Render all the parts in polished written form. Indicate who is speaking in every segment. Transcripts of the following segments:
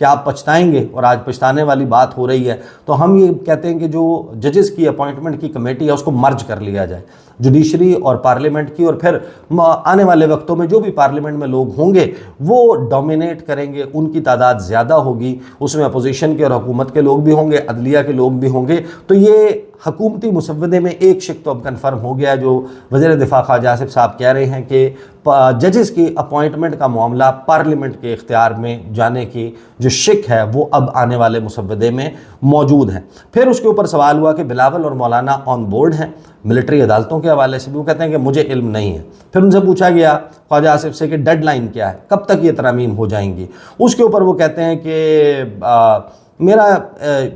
Speaker 1: کہ آپ پچھتائیں گے، اور آج پچھتانے والی بات ہو رہی ہے۔ تو ہم یہ کہتے ہیں کہ جو ججز کی اپوائنٹمنٹ کی کمیٹی ہے اس کو مرج کر لیا جائے، جوڈیشری اور پارلیمنٹ کی، اور پھر آنے والے وقتوں میں جو بھی پارلیمنٹ میں لوگ ہوں گے وہ ڈومینیٹ کریں گے، ان کی تعداد زیادہ ہوگی، اس میں اپوزیشن کے اور حکومت کے لوگ بھی ہوں گے، عدلیہ کے لوگ بھی ہوں گے۔ تو یہ حکومتی مسودے میں ایک شق تو اب کنفرم ہو گیا، جو وزیر دفاع خواجہ آصف صاحب کہہ رہے ہیں کہ ججز کی اپوائنٹمنٹ کا معاملہ پارلیمنٹ کے اختیار میں جانے کی جو شق ہے وہ اب آنے والے مسودے میں موجود ہے۔ پھر اس کے اوپر سوال ہوا کہ بلاول اور مولانا آن بورڈ ہیں ملٹری عدالتوں کے حوالے سے بھی، وہ کہتے ہیں کہ مجھے علم نہیں ہے۔ پھر ان سے پوچھا گیا خواجہ آصف سے کہ ڈیڈ لائن کیا ہے، کب تک یہ ترامیم ہو جائیں گی؟ اس کے اوپر وہ کہتے ہیں کہ میرا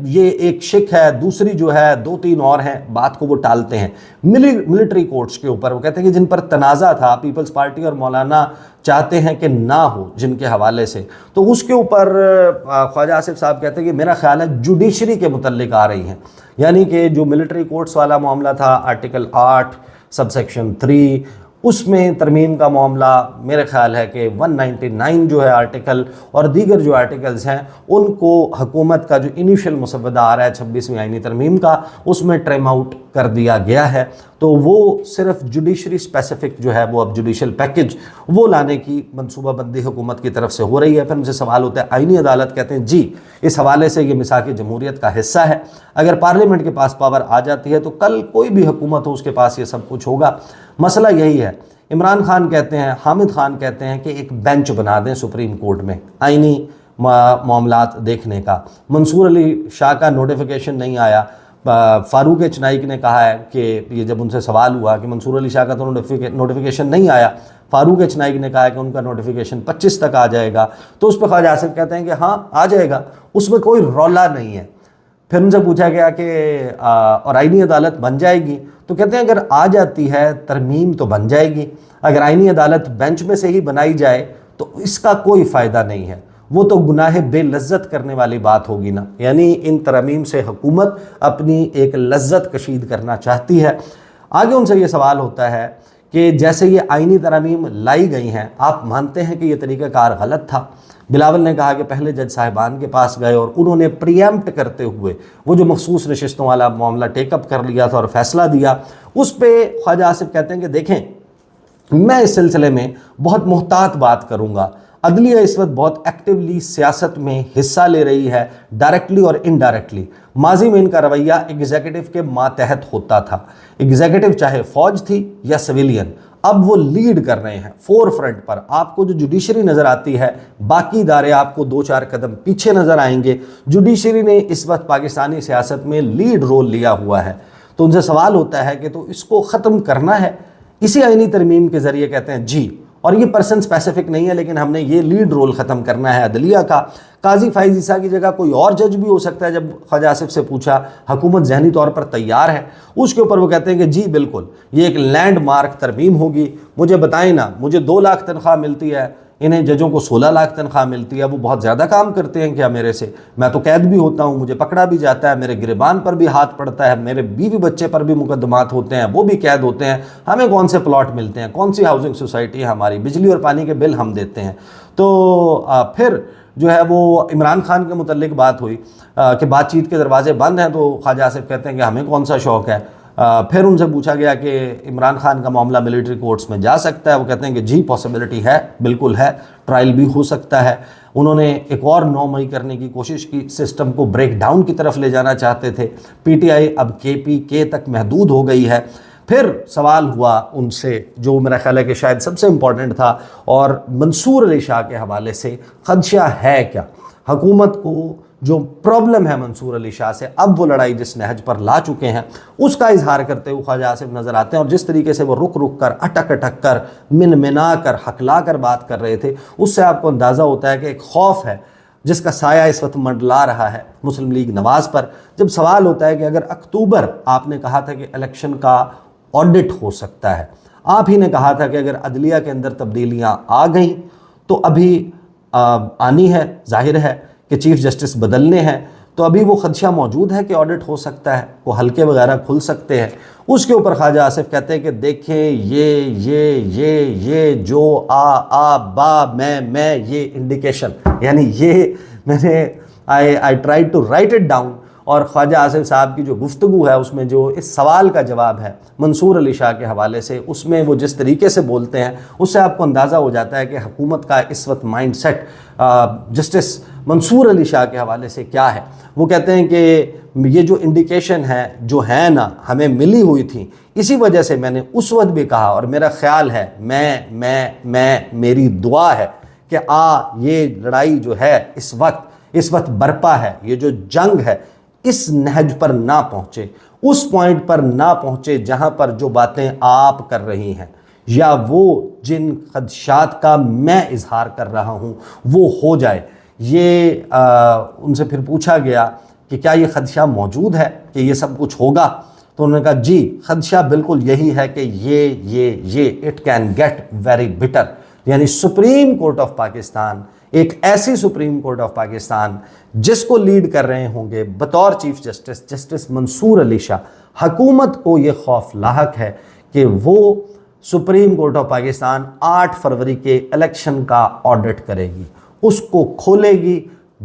Speaker 1: یہ ایک شک ہے، دوسری جو ہے 2-3 اور ہیں، بات کو وہ ٹالتے ہیں۔ ملٹری کورٹس کے اوپر وہ کہتے ہیں کہ جن پر تنازع تھا، پیپلز پارٹی اور مولانا چاہتے ہیں کہ نہ ہو جن کے حوالے سے، تو اس کے اوپر خواجہ آصف صاحب کہتے ہیں کہ میرا خیال ہے جوڈیشری کے متعلق آ رہی ہیں، یعنی کہ جو ملٹری کورٹس والا معاملہ تھا آرٹیکل 8 سب سیکشن 3، اس میں ترمیم کا معاملہ میرے خیال ہے کہ 199 جو ہے آرٹیکل اور دیگر جو آرٹیکلز ہیں ان کو حکومت کا جو انیشل مسودہ آ رہا ہے 26ویں آئینی ترمیم کا، اس میں ٹرم آؤٹ کر دیا گیا ہے۔ تو وہ صرف جوڈیشری اسپیسیفک جو ہے وہ اب جوڈیشل پیکج وہ لانے کی منصوبہ بندی حکومت کی طرف سے ہو رہی ہے۔ پھر ان سے سوال ہوتا ہے آئینی عدالت، کہتے ہیں جی اس حوالے سے یہ میثاق جمہوریت کا حصہ ہے، اگر پارلیمنٹ کے پاس پاور آ جاتی ہے تو کل کوئی بھی حکومت ہو اس کے پاس یہ سب کچھ ہوگا۔ مسئلہ یہی ہے، عمران خان کہتے ہیں، حامد خان کہتے ہیں کہ ایک بینچ بنا دیں سپریم کورٹ میں آئینی معاملات دیکھنے کا۔ منصور علی شاہ کا نوٹیفیکیشن نہیں آیا، فاروق چنائک نے کہا ہے کہ یہ جب ان سے سوال ہوا کہ منصور علی شاہ کا تو نوٹیفیکیشن نہیں آیا، فاروق چنائک نے کہا ہے کہ ان کا نوٹیفیکیشن 25 تک آ جائے گا، تو اس پہ خواجہ آصف کہتے ہیں کہ ہاں آ جائے گا، اس میں کوئی رولا نہیں ہے۔ پھر ان سے پوچھا گیا کہ اور آئینی عدالت بن جائے گی، تو کہتے ہیں اگر آ جاتی ہے ترمیم تو بن جائے گی، اگر آئینی عدالت بینچ میں سے ہی بنائی جائے تو اس کا کوئی فائدہ نہیں ہے، وہ تو گناہ بے لذت کرنے والی بات ہوگی نا، یعنی ان ترامیم سے حکومت اپنی ایک لذت کشید کرنا چاہتی ہے۔ آگے ان سے یہ سوال ہوتا ہے کہ جیسے یہ آئینی ترامیم لائی گئی ہیں، آپ مانتے ہیں کہ یہ طریقہ کار غلط تھا؟ بلاول نے کہا کہ پہلے جج صاحبان کے پاس گئے اور انہوں نے پریمپٹ کرتے ہوئے وہ جو مخصوص نشستوں والا معاملہ ٹیک اپ کر لیا تھا اور فیصلہ دیا، اس پہ خواجہ آصف کہتے ہیں کہ دیکھیں میں اس سلسلے میں بہت محتاط بات کروں گا، عدلیہ اس وقت بہت ایکٹیولی سیاست میں حصہ لے رہی ہے، ڈائریکٹلی اور انڈائریکٹلی۔ ماضی میں ان کا رویہ ایگزیکٹو کے ماتحت ہوتا تھا، ایگزیکٹو چاہے فوج تھی یا سویلین، اب وہ لیڈ کر رہے ہیں فور فرنٹ پر۔ آپ کو جو جوڈیشری نظر آتی ہے، باقی ادارے آپ کو 2-4 قدم پیچھے نظر آئیں گے۔ جوڈیشری نے اس وقت پاکستانی سیاست میں لیڈ رول لیا ہوا ہے، تو ان سے سوال ہوتا ہے کہ تو اس کو ختم کرنا ہے اسی آئینی ترمیم کے ذریعے؟ کہتے ہیں جی، اور یہ پرسن سپیسیفک نہیں ہے، لیکن ہم نے یہ لیڈ رول ختم کرنا ہے عدلیہ کا۔ قاضی فائز عیسیٰ کی جگہ کوئی اور جج بھی ہو سکتا ہے۔ جب خواجہ آصف سے پوچھا حکومت ذہنی طور پر تیار ہے، اس کے اوپر وہ کہتے ہیں کہ جی بالکل، یہ ایک لینڈ مارک ترمیم ہوگی۔ مجھے بتائیں نا، مجھے 2 لاکھ تنخواہ ملتی ہے، انہیں ججوں کو 16 لاکھ تنخواہ ملتی ہے، وہ بہت زیادہ کام کرتے ہیں کیا میرے سے؟ میں تو قید بھی ہوتا ہوں، مجھے پکڑا بھی جاتا ہے، میرے گریبان پر بھی ہاتھ پڑتا ہے، میرے بیوی بچے پر بھی مقدمات ہوتے ہیں، وہ بھی قید ہوتے ہیں، ہمیں کون سے پلاٹ ملتے ہیں، کون سی ہاؤسنگ سوسائٹی ہے ہماری، بجلی اور پانی کے بل ہم دیتے ہیں۔ تو پھر جو ہے وہ عمران خان کے متعلق بات ہوئی کہ بات چیت کے دروازے بند ہیں، تو خواجہ آصف کہتے ہیں کہ ہمیں کون سا شوق ہے۔ پھر ان سے پوچھا گیا کہ عمران خان کا معاملہ ملٹری کورٹس میں جا سکتا ہے، وہ کہتے ہیں کہ جی پاسبلٹی ہے، بالکل ہے، ٹرائل بھی ہو سکتا ہے۔ انہوں نے ایک اور 9 مئی کرنے کی کوشش کی، سسٹم کو بریک ڈاؤن کی طرف لے جانا چاہتے تھے۔ پی ٹی آئی اب KPK تک محدود ہو گئی ہے۔ پھر سوال ہوا ان سے جو میرا خیال ہے کہ شاید سب سے امپورٹنٹ تھا، اور منصور علی شاہ کے حوالے سے خدشہ ہے کیا؟ حکومت کو جو پرابلم ہے منصور علی شاہ سے، اب وہ لڑائی جس نہج پر لا چکے ہیں اس کا اظہار کرتے ہوئے خواجہ آصف نظر آتے ہیں، اور جس طریقے سے وہ رک رک کر، اٹک اٹک کر، منا کر، ہکلا کر بات کر رہے تھے، اس سے آپ کو اندازہ ہوتا ہے کہ ایک خوف ہے جس کا سایہ اس وقت منڈلا رہا ہے مسلم لیگ نواز پر۔ جب سوال ہوتا ہے کہ اگر اکتوبر آپ نے کہا تھا کہ الیکشن کا آڈٹ ہو سکتا ہے، آپ ہی نے کہا تھا کہ اگر عدلیہ کے اندر تبدیلیاں آ گئیں تو ابھی آنی ہے، ظاہر ہے کہ چیف جسٹس بدلنے ہیں، تو ابھی وہ خدشہ موجود ہے کہ آڈٹ ہو سکتا ہے، وہ حلقے وغیرہ کھل سکتے ہیں۔ اس کے اوپر خواجہ آصف کہتے ہیں کہ دیکھیں یہ جو با میں یہ انڈیکیشن، یعنی یہ میں نے I tried to write it down, اور خواجہ آصف صاحب کی جو گفتگو ہے اس میں جو اس سوال کا جواب ہے منصور علی شاہ کے حوالے سے، اس میں وہ جس طریقے سے بولتے ہیں اس سے آپ کو اندازہ ہو جاتا ہے کہ حکومت کا اس وقت مائنڈ سیٹ جسٹس منصور علی شاہ کے حوالے سے کیا ہے۔ وہ کہتے ہیں کہ یہ جو انڈیکیشن ہے جو ہے نا ہمیں ملی ہوئی تھی، اسی وجہ سے میں نے اس وقت بھی کہا، اور میرا خیال ہے میری دعا ہے کہ یہ لڑائی جو ہے اس وقت برپا ہے، یہ جو جنگ ہے اس نہج پر نہ پہنچے، اس پوائنٹ پر نہ پہنچے جہاں پر جو باتیں آپ کر رہی ہیں یا وہ جن خدشات کا میں اظہار کر رہا ہوں وہ ہو جائے۔ یہ ان سے پھر پوچھا گیا کہ کیا یہ خدشہ موجود ہے کہ یہ سب کچھ ہوگا؟ تو انہوں نے کہا جی خدشہ بالکل یہی ہے کہ یہ it can get very bitter, یعنی سپریم کورٹ آف پاکستان، ایک ایسی سپریم کورٹ آف پاکستان جس کو لیڈ کر رہے ہوں گے بطور چیف جسٹس منصور علی شاہ، حکومت کو یہ خوف لاحق ہے کہ وہ سپریم کورٹ آف پاکستان 8 فروری کے الیکشن کا آڈٹ کرے گی، اس کو کھولے گی،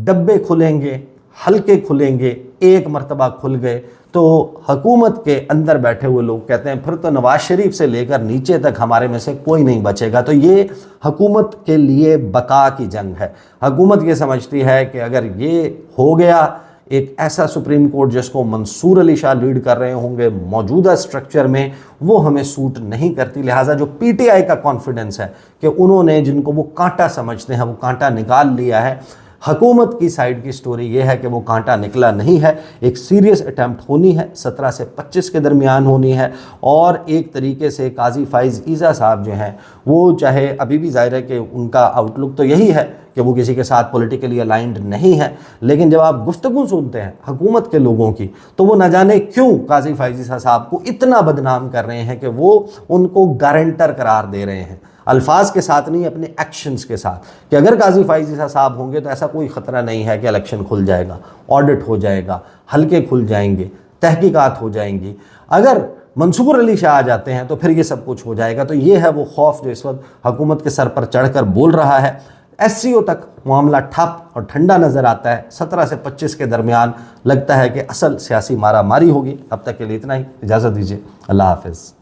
Speaker 1: ڈبے کھلیں گے، حلقے کھلیں گے، ایک مرتبہ کھل گئے تو حکومت کے اندر بیٹھے ہوئے لوگ کہتے ہیں پھر تو نواز شریف سے لے کر نیچے تک ہمارے میں سے کوئی نہیں بچے گا۔ تو یہ حکومت کے لیے بقا کی جنگ ہے۔ حکومت یہ سمجھتی ہے کہ اگر یہ ہو گیا، ایک ایسا سپریم کورٹ جس کو منصور علی شاہ لیڈ کر رہے ہوں گے موجودہ سٹرکچر میں، وہ ہمیں سوٹ نہیں کرتی، لہٰذا جو پی ٹی آئی کا کانفیڈنس ہے کہ انہوں نے جن کو وہ کانٹا سمجھتے ہیں وہ کانٹا نکال لیا ہے۔ حکومت کی سائیڈ کی سٹوری یہ ہے کہ وہ کانٹا نکلا نہیں ہے، ایک سیریس اٹیمپٹ ہونی ہے، 17 سے 25 کے درمیان ہونی ہے، اور ایک طریقے سے قاضی فائز عیسیٰ صاحب جو ہیں وہ چاہے ابھی بھی ظاہر ہے کہ ان کا آؤٹ لک تو یہی ہے کہ وہ کسی کے ساتھ پولیٹیکلی الائنڈ نہیں ہے، لیکن جب آپ گفتگو سنتے ہیں حکومت کے لوگوں کی تو وہ نہ جانے کیوں قاضی فائز عیسیٰ صاحب کو اتنا بدنام کر رہے ہیں کہ وہ ان کو گارنٹر قرار دے رہے ہیں، الفاظ کے ساتھ نہیں اپنے ایکشنز کے ساتھ، کہ اگر قاضی فائز عیسیٰ صاحب ہوں گے تو ایسا کوئی خطرہ نہیں ہے کہ الیکشن کھل جائے گا، آڈٹ ہو جائے گا، حلقے کھل جائیں گے، تحقیقات ہو جائیں گی۔ اگر منصور علی شاہ آ جاتے ہیں تو پھر یہ سب کچھ ہو جائے گا۔ تو یہ ہے وہ خوف جو اس وقت حکومت کے سر پر چڑھ کر بول رہا ہے۔ ایس سی او تک معاملہ ٹھپ اور ٹھنڈا نظر آتا ہے، 17 سے 25 کے درمیان لگتا ہے کہ اصل سیاسی مارا ماری ہوگی۔ اب تک کے لیے اتنا ہی، اجازت دیجیے، اللہ حافظ۔